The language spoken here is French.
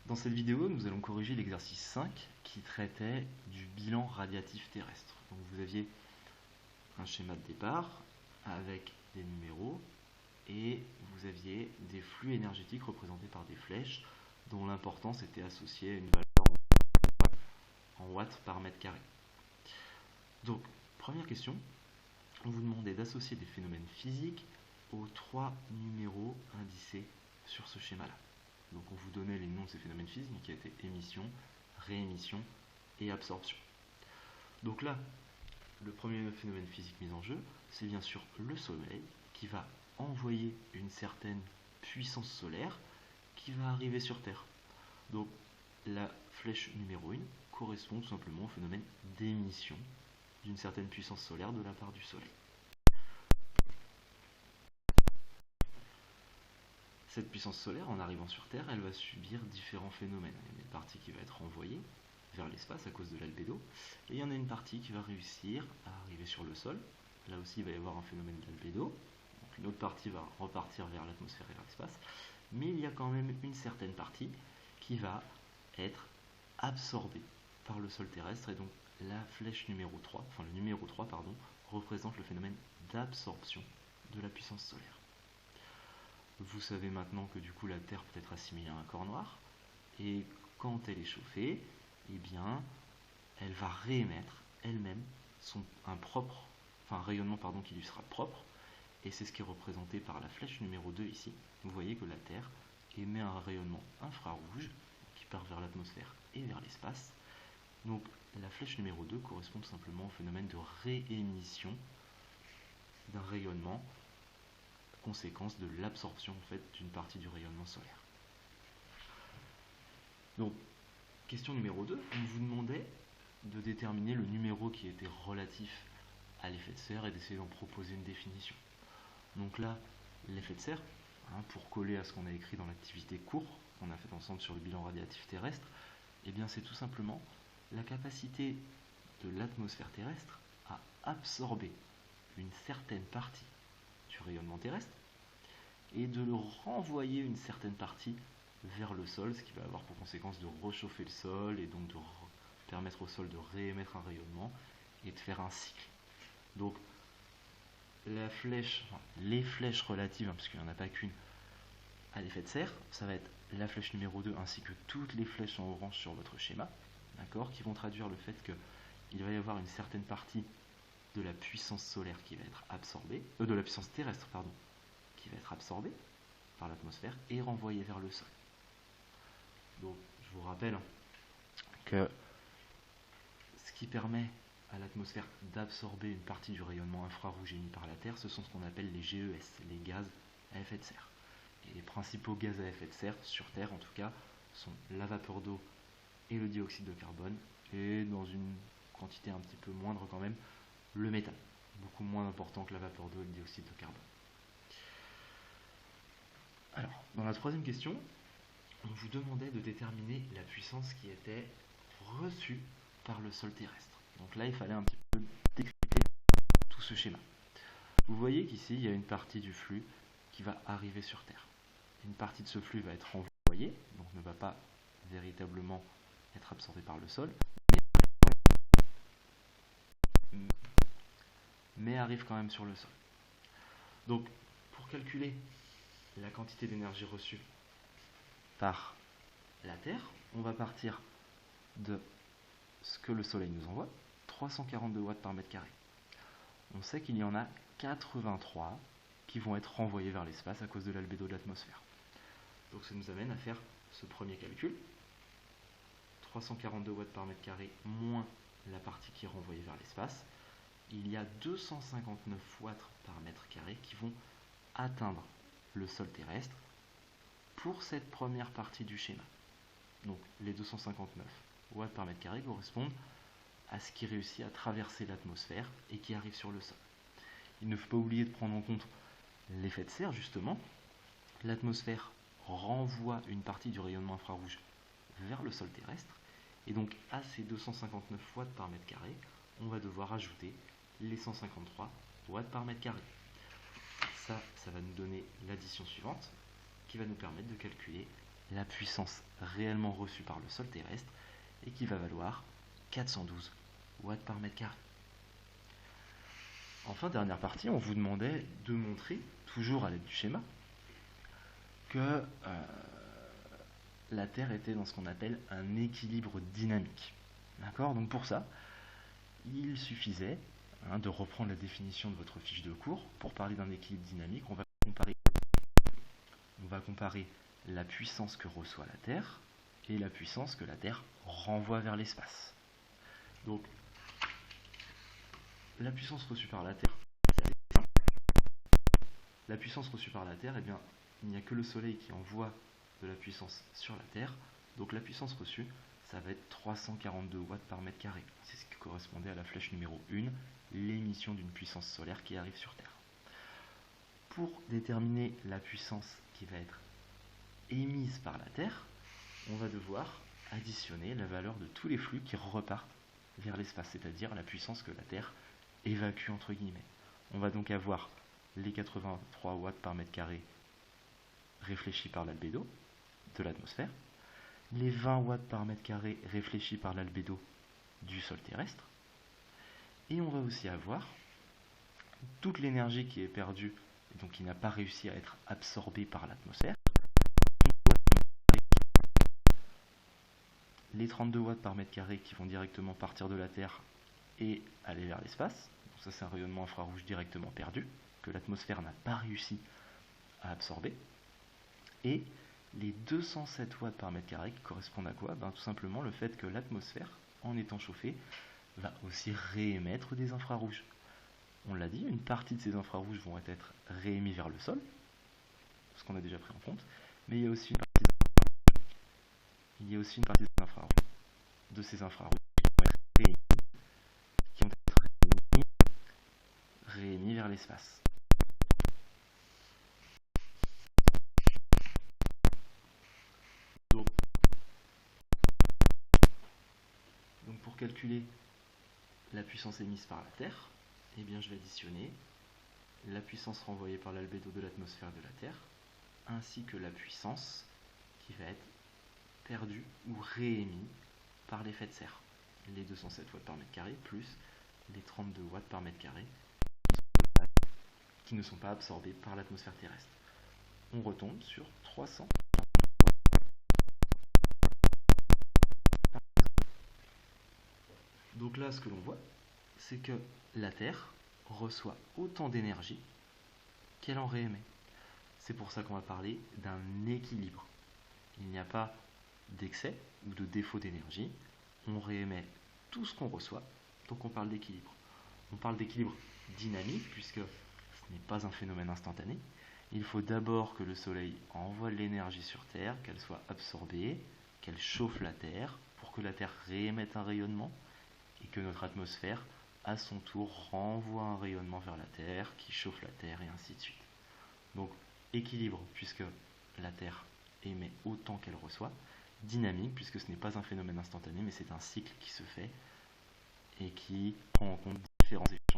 Dans cette vidéo, nous allons corriger l'exercice 5 qui traitait du bilan radiatif terrestre. Donc vous aviez un schéma de départ avec des numéros et vous aviez des flux énergétiques représentés par des flèches dont l'importance était associée à une valeur en watts par mètre carré. Donc, première question, on vous demandait d'associer des phénomènes physiques aux trois numéros indicés sur ce schéma-là. Donc on vous donnait les noms de ces phénomènes physiques qui étaient émission, réémission et absorption. Donc là, le premier phénomène physique mis en jeu, c'est bien sûr le Soleil qui va envoyer une certaine puissance solaire qui va arriver sur Terre. Donc la flèche numéro 1 correspond tout simplement au phénomène d'émission d'une certaine puissance solaire de la part du Soleil. Cette puissance solaire, en arrivant sur Terre, elle va subir différents phénomènes. Il y a une partie qui va être envoyée vers l'espace à cause de l'albédo, et il y en a une partie qui va réussir à arriver sur le sol. Là aussi, il va y avoir un phénomène d'albédo. Donc une autre partie va repartir vers l'atmosphère et vers l'espace, mais il y a quand même une certaine partie qui va être absorbée par le sol terrestre, et donc la flèche numéro 3, enfin le numéro 3, pardon, représente le phénomène d'absorption de la puissance solaire. Vous savez maintenant que du coup la Terre peut être assimilée à un corps noir, et quand elle est chauffée, eh bien, elle va réémettre elle-même un rayonnement qui lui sera propre, et c'est ce qui est représenté par la flèche numéro 2 ici. Vous voyez que la Terre émet un rayonnement infrarouge qui part vers l'atmosphère et vers l'espace. Donc la flèche numéro 2 correspond tout simplement au phénomène de réémission d'un rayonnement, conséquence de l'absorption en fait d'une partie du rayonnement solaire. Donc, question numéro 2, on vous demandait de déterminer le numéro qui était relatif à l'effet de serre et d'essayer d'en proposer une définition. Donc là, l'effet de serre, pour coller à ce qu'on a écrit dans l'activité cours qu'on a fait ensemble sur le bilan radiatif terrestre, eh bien c'est tout simplement la capacité de l'atmosphère terrestre à absorber une certaine partie du rayonnement terrestre et de le renvoyer une certaine partie vers le sol, ce qui va avoir pour conséquence de réchauffer le sol et donc de permettre au sol de réémettre un rayonnement et de faire un cycle. Donc les flèches relatives, parce qu'il n'y en a pas qu'une, à l'effet de serre, ça va être la flèche numéro 2 ainsi que toutes les flèches en orange sur votre schéma, d'accord, qui vont traduire le fait qu'il va y avoir une certaine partie de la puissance solaire qui va être absorbée, de la puissance terrestre, pardon, qui va être absorbée par l'atmosphère et renvoyée vers le sol. Donc, je vous rappelle que ce qui permet à l'atmosphère d'absorber une partie du rayonnement infrarouge émis par la Terre, ce sont ce qu'on appelle les GES, les gaz à effet de serre. Et les principaux gaz à effet de serre, sur Terre en tout cas, sont la vapeur d'eau et le dioxyde de carbone, et dans une quantité un petit peu moindre quand même, le méthane, beaucoup moins important que la vapeur d'eau et le dioxyde de carbone. Alors, dans la troisième question, on vous demandait de déterminer la puissance qui était reçue par le sol terrestre. Donc là, il fallait un petit peu décrypter tout ce schéma. Vous voyez qu'ici, il y a une partie du flux qui va arriver sur Terre. Une partie de ce flux va être renvoyée, donc ne va pas véritablement être absorbée par le sol, mais arrive quand même sur le sol. Donc, pour calculer la quantité d'énergie reçue par la Terre, on va partir de ce que le Soleil nous envoie, 342 watts par mètre carré. On sait qu'il y en a 83 qui vont être renvoyés vers l'espace à cause de l'albédo de l'atmosphère. Donc ça nous amène à faire ce premier calcul. 342 watts par mètre carré moins la partie qui est renvoyée vers l'espace. Il y a 259 watts par mètre carré qui vont atteindre le sol terrestre pour cette première partie du schéma. Donc les 259 watts par mètre carré correspondent à ce qui réussit à traverser l'atmosphère et qui arrive sur le sol. Il ne faut pas oublier de prendre en compte l'effet de serre, justement. L'atmosphère renvoie une partie du rayonnement infrarouge vers le sol terrestre, et donc à ces 259 watts par mètre carré, on va devoir ajouter les 153 watts par mètre carré. Ça va nous donner l'addition suivante, qui va nous permettre de calculer la puissance réellement reçue par le sol terrestre et qui va valoir 412 watts par mètre carré. Enfin, dernière partie, on vous demandait de montrer, toujours à l'aide du schéma, que la Terre était dans ce qu'on appelle un équilibre dynamique. D'accord? Donc pour ça, il suffisait de reprendre la définition de votre fiche de cours. Pour parler d'un équilibre dynamique, on va comparer la puissance que reçoit la Terre et la puissance que la Terre renvoie vers l'espace. Donc, la puissance reçue par la Terre, eh bien, il n'y a que le Soleil qui envoie de la puissance sur la Terre. Donc la puissance reçue, ça va être 342 watts par mètre carré. C'est ce qui correspondait à la flèche numéro 1, l'émission d'une puissance solaire qui arrive sur Terre. Pour déterminer la puissance qui va être émise par la Terre, on va devoir additionner la valeur de tous les flux qui repartent vers l'espace, c'est-à-dire la puissance que la Terre évacue entre guillemets. On va donc avoir les 83 watts par mètre carré réfléchis par l'albédo de l'atmosphère, les 20 watts par mètre carré réfléchis par l'albédo du sol terrestre, et on va aussi avoir toute l'énergie qui est perdue, et donc qui n'a pas réussi à être absorbée par l'atmosphère, les 32 watts par mètre carré qui vont directement partir de la Terre et aller vers l'espace. Donc ça, c'est un rayonnement infrarouge directement perdu, que l'atmosphère n'a pas réussi à absorber. Et les 207 watts par mètre carré qui correspondent à quoi? Tout simplement le fait que l'atmosphère, en étant chauffée, va aussi réémettre des infrarouges. On l'a dit, une partie de ces infrarouges vont être réémis vers le sol, ce qu'on a déjà pris en compte, mais il y a aussi une partie de ces infrarouges qui vont être réémis vers l'espace. Donc pour calculer la puissance émise par la Terre, eh bien je vais additionner la puissance renvoyée par l'albédo de l'atmosphère de la Terre, ainsi que la puissance qui va être perdue ou réémise par l'effet de serre. Les 207 watts par mètre carré plus les 32 watts par mètre carré qui ne sont pas absorbés par l'atmosphère terrestre. On retombe sur 300. Donc là, ce que l'on voit, c'est que la Terre reçoit autant d'énergie qu'elle en réémet. C'est pour ça qu'on va parler d'un équilibre. Il n'y a pas d'excès ou de défaut d'énergie. On réémet tout ce qu'on reçoit, donc on parle d'équilibre. On parle d'équilibre dynamique puisque ce n'est pas un phénomène instantané. Il faut d'abord que le Soleil envoie de l'énergie sur Terre, qu'elle soit absorbée, qu'elle chauffe la Terre pour que la Terre réémette un rayonnement et que notre atmosphère, à son tour, renvoie un rayonnement vers la Terre qui chauffe la Terre et ainsi de suite. Donc équilibre puisque la Terre émet autant qu'elle reçoit, dynamique puisque ce n'est pas un phénomène instantané mais c'est un cycle qui se fait et qui prend en compte différents effets.